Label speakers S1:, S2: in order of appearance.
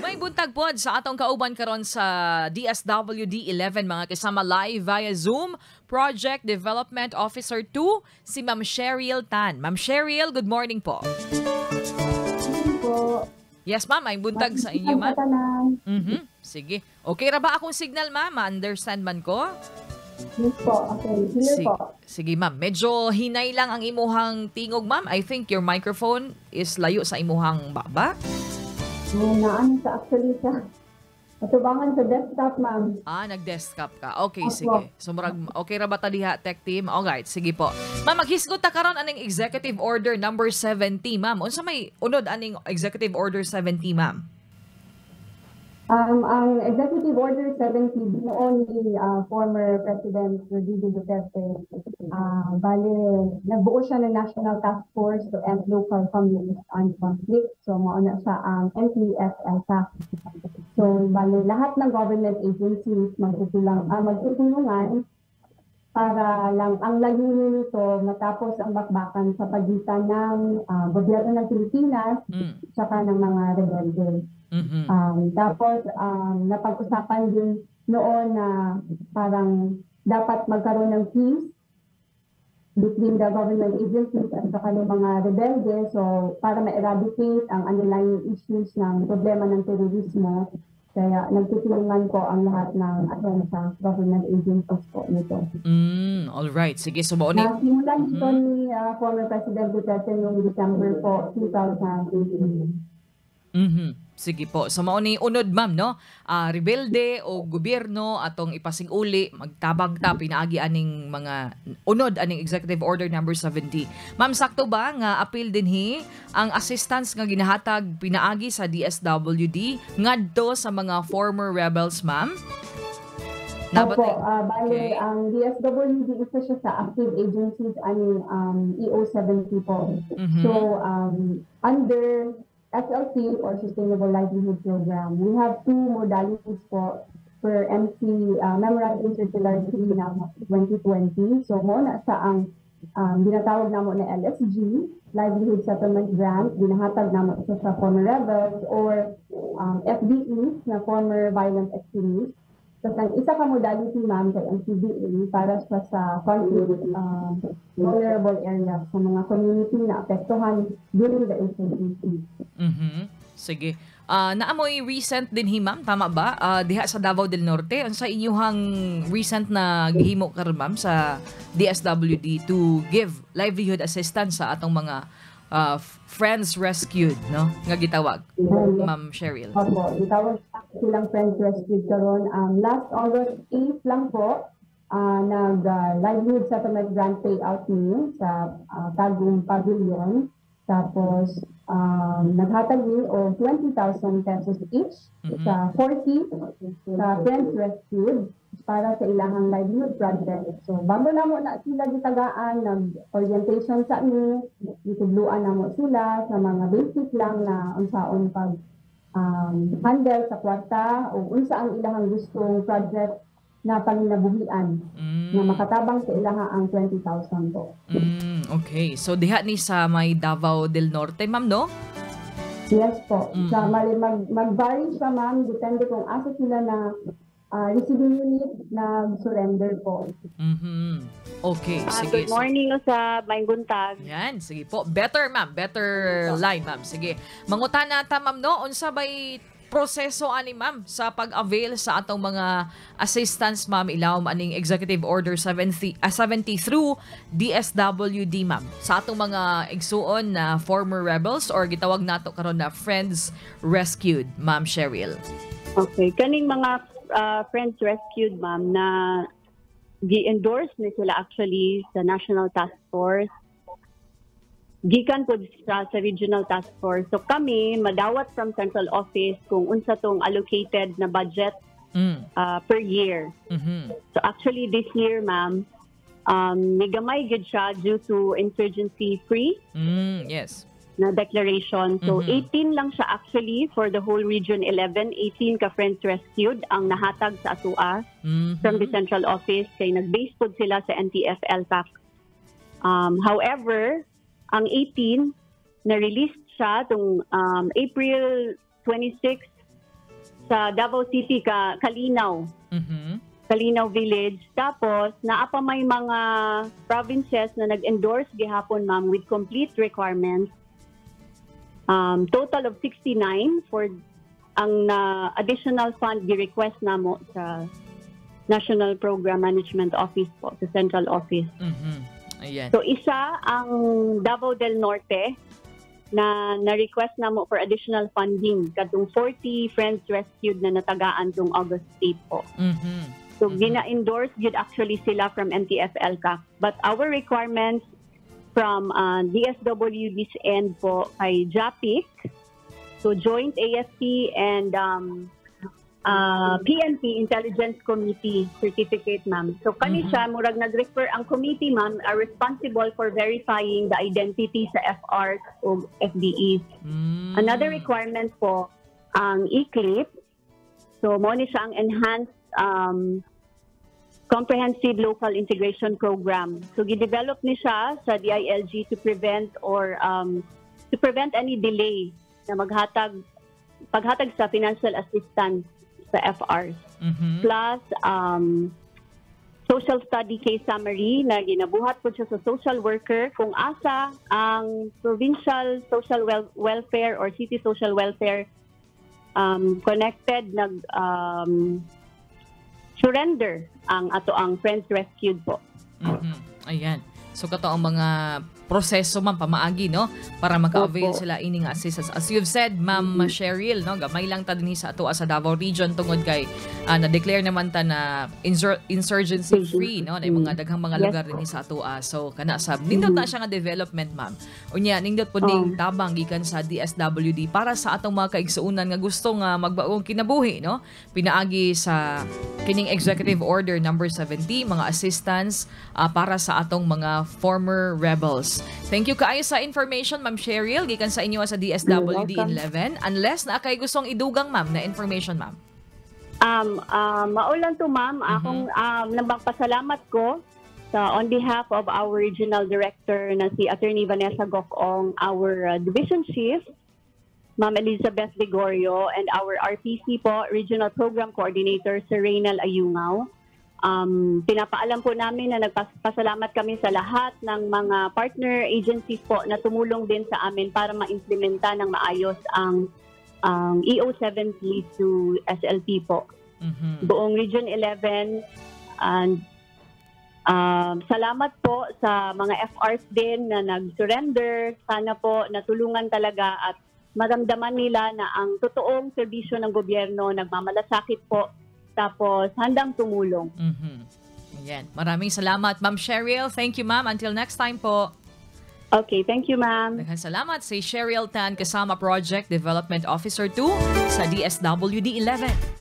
S1: May buntag pod sa atong kauban karon sa DSWD 11 mga kasama live via Zoom, Project Development Officer 2, si Ma'am Cheryl Tan. Ma'am Cheryl, good morning po.
S2: Po.
S1: Yes ma'am, may buntag sa inyo ma'am. Sige. Okay ra ba akong signal ma'am? Ma-understand man ko?
S2: Yes po, okay. Sige po.
S1: Sige ma'am, medyo hinay lang ang imuhang tingog ma'am. I think your microphone is layo sa imuhang baba.
S2: Naan sa actually sa atubangan sa desktop, ma'am.
S1: Nag-desktop ka. Okay, sige. So, okay ra ba ta diha, tech team? Alright, sige po. Ma'am, maghisgot ta karon aning Executive Order number 70, ma'am. Unsa may unod aning Executive Order 70, ma'am?
S2: Ang Executive Order 70 noon ni former President Rodrigo Duterte, bale, nagbuo siya ng National Task Force to End Local Communist Armed Conflict. So, mauna siya ang NTFL-TAC. So, bale, lahat ng government agencies magtutulungan para lang ang layunin nito matapos ang bakbakan sa pagitan ng gobyerno ng Pilipinas at ng mga rebelde. Tapos, napag-usapan din noon na parang dapat magkaroon ng peace between the government agencies at saka ng mga rebelde. So, para ma-eradicate ang underlying issues ng problema ng terorismo, kaya nagtutulungan ko ang lahat ng sa government agencies po nito.
S1: Alright. Sige, subuon ni.
S2: Nasimulan ito ni former President Duterte noong December po, 2018.
S1: Sige po. So mao ni unod ma'am no. Rebelde o gobyerno atong ipasing uli magtabang ta pinaagi aning mga unod aning Executive Order number 70. Ma'am, sakto ba nga apil dinhi ang assistance nga ginahatag pinaagi sa DSWD ngadto sa mga former rebels, ma'am?
S2: Opo, bale, ang DSWD isa siya sa active agencies aning EO70 po. So, under SLC or Sustainable Livelihood Program, we have two modalities po per MC Memorandum Circular 3 na 2020. So, muna sa ang ginatawag namo na LSG, Livelihood Settlement Grant, ginahatag namo ito sa former rebels or FDE na former violent extremists. Tapos ang isa ka modality, ma'am, kay MCBA para sa conflict vulnerable areas sa mga community na apektuhan during the insurgency.
S1: Sige. Naamoy recent din ma'am, tama ba? Diha sa Davao del Norte, unsa inyuhang recent na gihimo karon ma'am sa DSWD to give livelihood assistance sa atong mga friends rescued, no? Nga gitawag, Ma'am Cheryl.
S2: Opo, gitawag silang friends rescued karon. Last August 8 lang po, nag-livelihood settlement grant payout niyo sa Tagum Pavilion. Tapos, naghatag niyo o 20,000 pesos each sa 40 sa friends rescued para sa ilahang livelihood project. So, bago na mo na sila gitagaan, nag-orientation sa amin, gitudluan na mo sila sa mga basic lang na unsaon pag handle sa kwarta o unsa ang ilahang gustong project na panginabuhian na makatabang sa ilaha ang 20,000 po.
S1: Okay. So, diha ni sa may Davao del Norte, ma'am, no?
S2: Yes po. Sa mag-vary siya, ma'am. Depende kung asa sila na receiving unit na surrender po.
S1: Okay, sige.
S3: Good morning sa May Buntag.
S1: Yan, sige po. Better, ma'am. Better line, ma'am. Sige. Mangutana ta, ma'am, no? Unsa bay proseso ani ma'am sa pag-avail sa atong mga assistance, ma'am, ilawom aning Executive Order 70 through DSWD, ma'am, sa atong mga igsuon na former rebels or gitawag nato karon na friends rescued, ma'am Cheryl.
S3: Okay, kaning mga friends rescued, ma'am, na gi-endorse ni sila actually sa National Task Force, gikan po sa Regional Task Force. So kami, madawat from Central Office kung unsa tong allocated na budget per year. So actually this year, ma'am, migamay gid siya due to insurgency free.
S1: Yes.
S3: Na declaration. So 18 lang siya actually for the whole Region 11. 18 ka friends rescued ang nahatag sa atua from the Central Office kay nag-base pod sila sa NTFL-TAC. However, ang 18 na-release siya tung April 26 sa Davao City, Kalinaw. Kalinaw Village. Tapos, naapa may mga provinces na nag-endorse gihapon, ma'am, with complete requirements. Total of 69 for ang additional fund gi-request namo sa National Program Management Office po, sa Central Office.
S1: Ayan.
S3: So, isa ang Davao del Norte na na-request namo for additional funding kadtong 40 Friends Rescued na natagaan tung August 8 po. So, gina-endorse yun actually sila from MTF-LCAC. But our requirements from DSWD's end po kay JAPIC, so Joint AFP and PNP Intelligence Committee certificate, ma'am. So, kanisa, murag nag-refer ang committee, ma'am, are responsible for verifying the identity sa FRs o FDEs. Another requirement po, ang ECLIP. So, mo ni siya ang enhanced Comprehensive Local Integration Program. So, gidevelop ni siya sa DILG to prevent any delay na paghatag sa financial assistance sa FRs. Plus, social study case summary na ginabuhat po siya sa social worker kung asa ang provincial social welfare or city social welfare connected surrender ang Friends Rescued po.
S1: Ayan. So kato ang mga proseso, ma'am, pamaagi, no? Para maka-avail sila ining assistance. As you've said, ma'am Cheryl, no? Gamay lang ta din sa ato sa Davao Region tungod kay na-declare naman ta na insurgency free, no? Na mga daghang mga lugar din sa ato. So kana sab nindot na siya nga development, ma'am. Unya nindot po ning tabang gikan sa DSWD para sa atong mga kaigsuonan nga gusto nga magbaong kinabuhi, no? Pinaagi sa kining Executive Order number 70, mga assistance para sa atong mga former rebels. Thank you kaayo sa information, Ma'am Cheryl, gikan sa inyo sa DSWD 11. Unless na kay gustong idugang, ma'am, na information, ma'am.
S3: Maulan to, ma'am. Akong nagpasalamat ko on behalf of our regional director na si Attorney Vanessa Gocong, our division chief, Ma'am Elizabeth Vigorio, and our RPC po, Regional Program Coordinator, Sir Reynal Ayungaw. Pinapaalam po namin na nagpasalamat kami sa lahat ng mga partner agencies po na tumulong din sa amin para ma-implementa ng maayos ang EO70 to SLP po. Buong Region 11. And salamat po sa mga FRs din na nag-surrender. Sana po natulungan talaga at maramdaman nila na ang totoong serbisyo ng gobyerno nagmamalasakit po. Tapos, handang tumulong.
S1: Ayan. Maraming salamat, Ma'am Cheryl. Thank you, ma'am. Until next time po.
S3: Okay, thank you, ma'am.
S1: Daghang salamat si Cheryl Tan, kasama Project Development Officer 2 sa DSWD 11.